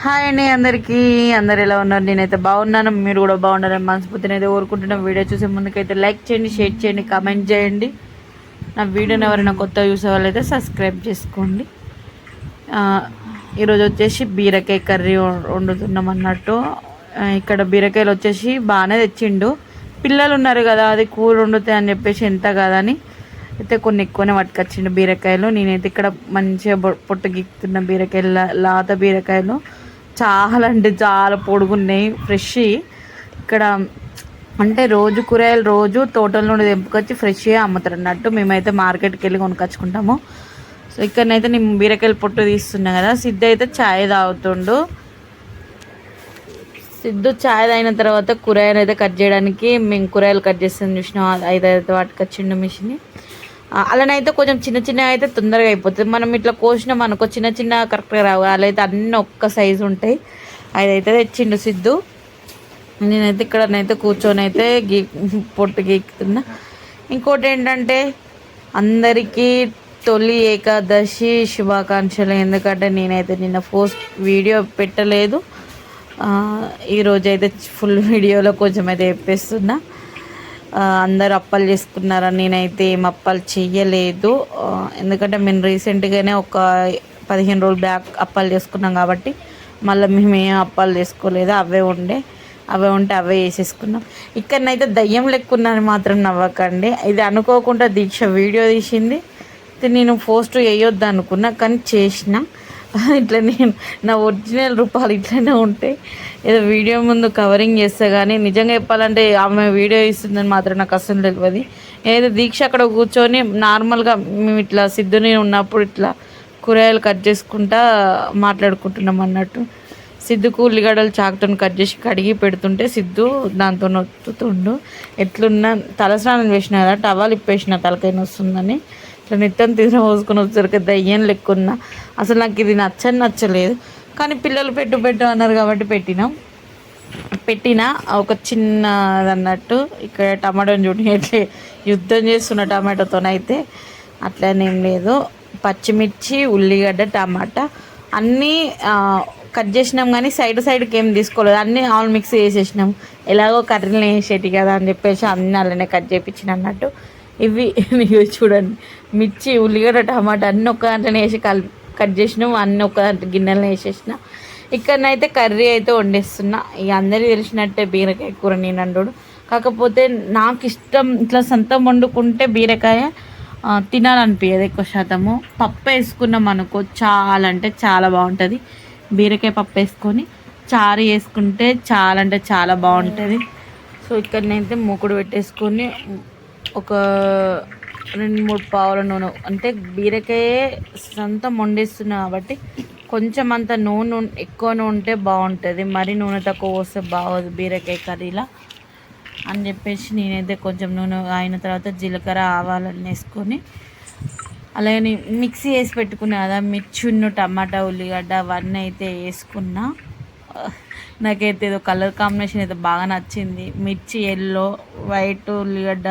Hi అండి అందరికీ. అందరు ఎలా ఉన్నారు? నేనైతే బాగున్నాను, మీరు కూడా బాగున్నారని మనస్ఫూర్తిని అయితే కోరుకుంటున్నాం. వీడియో చూసే ముందుకైతే లైక్ చేయండి, షేర్ చేయండి, కామెంట్ చేయండి. నా వీడియోని ఎవరైనా కొత్త చూసే వాళ్ళు అయితే సబ్స్క్రైబ్ చేసుకోండి. ఈరోజు వచ్చేసి బీరకాయ కర్రీ వండుతున్నాం అన్నట్టు. ఇక్కడ బీరకాయలు వచ్చేసి బాగానే తెచ్చిండు. పిల్లలు ఉన్నారు కదా, అది కూర వండుతాయి అని చెప్పేసి ఎంత కాదని అయితే కొన్ని ఎక్కువనే పట్టుకొచ్చిండు బీరకాయలు. నేనైతే ఇక్కడ మంచిగా పొట్టు గీక్కుతున్న బీరకాయలు, లాత బీరకాయలు చాలా అంటే చాలా పొడుగున్నాయి, ఫ్రెష్. ఇక్కడ అంటే రోజు కూరగాయలు రోజు తోటల నుండి తెంపుకొచ్చి ఫ్రెష్గా అమ్ముతారు అన్నట్టు. మేమైతే మార్కెట్కి వెళ్ళి కొనుక్కొచ్చుకుంటాము. సో ఇక్కడనైతే నేను బీరకాయలు పొట్టు తీస్తున్నా కదా. సిద్ధు అయితే ఛాయ్ తాగుతుండు. సిద్ధు ఛాయ్ తాగిన తర్వాత కూరగాయలు అయితే కట్ చేయడానికి మేము కూరగాయలు కట్ చేస్తాం చూసినాం. ఐదు వాటికొచ్చిండు మిషన్. అలానైతే కొంచెం చిన్న చిన్నగా అయితే తొందరగా అయిపోతుంది. మనం ఇట్లా కోసినాం అనుకో చిన్న చిన్న కరెక్ట్గా రావు. అలా అయితే అన్నీ ఒక్క సైజు ఉంటాయి. అదైతే తెచ్చిండు సిద్ధు. నేనైతే ఇక్కడనైతే కూర్చొని అయితే పొట్టు గీకుతున్నా. ఇంకోటి ఏంటంటే అందరికీ తొలి ఏకాదశి శుభాకాంక్షలు. ఎందుకంటే నేనైతే నిన్న వీడియో పెట్టలేదు. ఈరోజైతే ఫుల్ వీడియోలో కొంచెం అయితే చెప్పేస్తున్నా. అందరూ అప్పాలు చేసుకున్నారని నేనైతే ఏం అప్పాలు చెయ్యలేదు. ఎందుకంటే మేము రీసెంట్గానే ఒక 15 రోజులు బ్యాక్ అప్పాలు చేసుకున్నాం కాబట్టి మళ్ళీ మేము ఏం అప్పాలు చేసుకోలేదు. అవే ఉంటే అవే వేసేసుకున్నాం. ఇక్కడనైతే దయ్యం లెక్కున్నాను మాత్రం నవ్వకండి. ఇది అనుకోకుండా దీక్ష వీడియో తీసింది. నేను పోస్ట్ వేయొద్దు అనుకున్నా కానీ చేసిన. ఇట్లా నేను నా ఒరిజినల్ రూపాలు ఇట్లనే ఉంటాయి. ఏదో వీడియో ముందు కవరింగ్ చేస్తా కానీ నిజంగా చెప్పాలంటే ఆమె వీడియో ఇస్తుందని మాత్రం నాకు అసలు తెలియదు. ఏదో దీక్ష అక్కడ కూర్చొని నార్మల్గా మేము ఇట్లా సిద్ధుని ఉన్నప్పుడు ఇట్లా కూరగాయలు కట్ చేసుకుంటా మాట్లాడుకుంటున్నాం అన్నట్టు. సిద్ధుకు ఉల్లిగడ్డలు చాకుతో కట్ చేసి కడిగి పెడుతుంటే సిద్ధు దాంతో నొత్తుతుండు. ఎట్లున్నా తలస్నానం చేసిన కదా, టవాలు ఇప్పేసిన తలకైన వస్తుందని ఇట్లా నిత్యం తీసిన పోసుకొని వచ్చేసరికి దయ్యం లెక్కున్నా. అసలు నాకు ఇది నచ్చలేదు. కానీ పిల్లలు పెట్టు అన్నారు కాబట్టి పెట్టిన ఒక చిన్నది అన్నట్టు. ఇక్కడ టమాటోని చూడండి ఎట్లా యుద్ధం చేస్తున్న టమాటోతోనైతే అట్లనేం లేదు. పచ్చిమిర్చి, ఉల్లిగడ్డ, టమాటా అన్నీ కట్ చేసినాం కానీ సైడ్కి ఏం తీసుకోలేదు. అన్నీ ఆల్ మిక్స్ చేసేసినాం. ఎలాగో కర్రీలు వేసేటి కదా అని చెప్పేసి అన్నీ అలానే కట్ చేయించిన అన్నట్టు. ఇవి చూడండి, మిర్చి, ఉల్లిగడ్డ, టమాటా అన్నీ ఒక్క దాంట్లోనే వేసి కట్ చేసినాం. అన్నీ ఒక్క దాంట్లో గిన్నెలో వేసేసిన. ఇక్కడనైతే కర్రీ అయితే వండేస్తున్నా. ఇక అందరికీ తెలిసినట్టే బీరకాయ కూర నేను అంటాడు. కాకపోతే నాకు ఇష్టం ఇట్లా సొంతం వండుకుంటే బీరకాయ తినాలనిపించదు ఎక్కువ శాతము. పప్పు వేసుకున్నాం అనుకో చాలా అంటే చాలా బాగుంటుంది. బీరకాయ పప్పు వేసుకొని చారు వేసుకుంటే చాలా అంటే చాలా బాగుంటుంది. సో ఇక్కడనైతే మూకుడు పెట్టేసుకొని ఒక 2-3 పావుల నూనె, అంటే బీరకాయ సొంతం వండిస్తున్నా కాబట్టి కొంచెం అంత నూనె ఎక్కువ ఉంటే బాగుంటుంది. మరీ నూనె తక్కువ పోస్తే బాగోదు బీరకాయ కర్రీలా అని చెప్పేసి నేనైతే కొంచెం నూనె అయిన తర్వాత జీలకర్ర, ఆవాలన్నీ వేసుకొని అలాగే మిక్సీ వేసి పెట్టుకున్నా కదా మిర్చి, టమాటా, ఉల్లిగడ్డ అవన్నీ అయితే వేసుకున్నా. నాకైతే ఏదో కలర్ కాంబినేషన్ అయితే బాగా నచ్చింది. మిర్చి ఎల్లో, వైట్ ఉల్లిగడ్డ,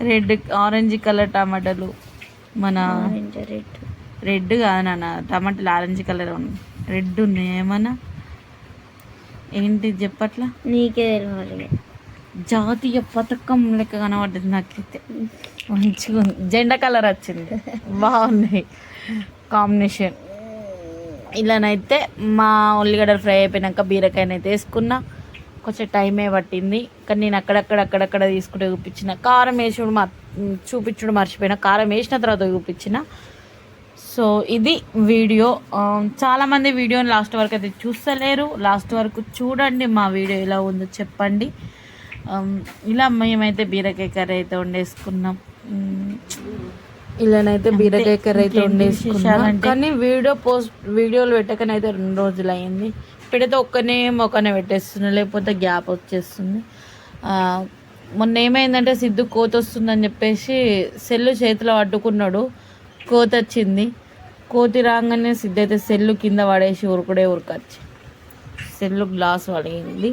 రెడ్, ఆరెంజ్ కలర్ టమాటాలు. మన రెడ్ కాదు నాన్న, టమాటాలు ఆరెంజ్ కలర్ ఉన్నాయి, రెడ్ ఉన్నాయి. ఏమన్నా ఏంటి చెప్పట్లా? నీకే తెలియాలి. జాతీయ పథకం లెక్క కనబడ్డది నాకైతే. మంచిగా ఉంది, జెండా కలర్ వచ్చింది, బాగున్నాయి కాంబినేషన్. ఇలానైతే మా ఉల్లిగడ్డలు ఫ్రై అయిపోయినాక బీరకాయనైతే వేసుకున్నా. కొంచెం టైమే పట్టింది కానీ నేను అక్కడక్కడ తీసుకుంటే చూపించిన. కారం చూపించుడు మర్చిపోయినా, కారం వేసిన తర్వాత చూపించిన. సో ఇది వీడియో. చాలామంది వీడియోని లాస్ట్ వరకు అయితే చూస్తలేరు. లాస్ట్ వరకు చూడండి, మా వీడియో ఎలా ఉందో చెప్పండి. ఇలా మేమైతే బీరకాయ కర్రీ అయితే వండేసుకున్నాం. ఇలానైతే బీరకాయ కర్రీ అయితే వండేసుకున్నాం. కానీ వీడియోలు పెట్టకనైతే 2 రోజులు అయింది. పెడితే ఒక్కనే పెట్టేస్తున్నా, లేకపోతే గ్యాప్ వచ్చేస్తుంది. మొన్న ఏమైందంటే సిద్ధు కోత వస్తుందని చెప్పేసి సెల్లు చేతిలో పట్టుకున్నాడు. కోత వచ్చింది. కోతి రాగానే సిద్ధు అయితే సెల్లు కింద పడేసి ఉరకచ్చి సెల్లు గ్లాస్ పడింది.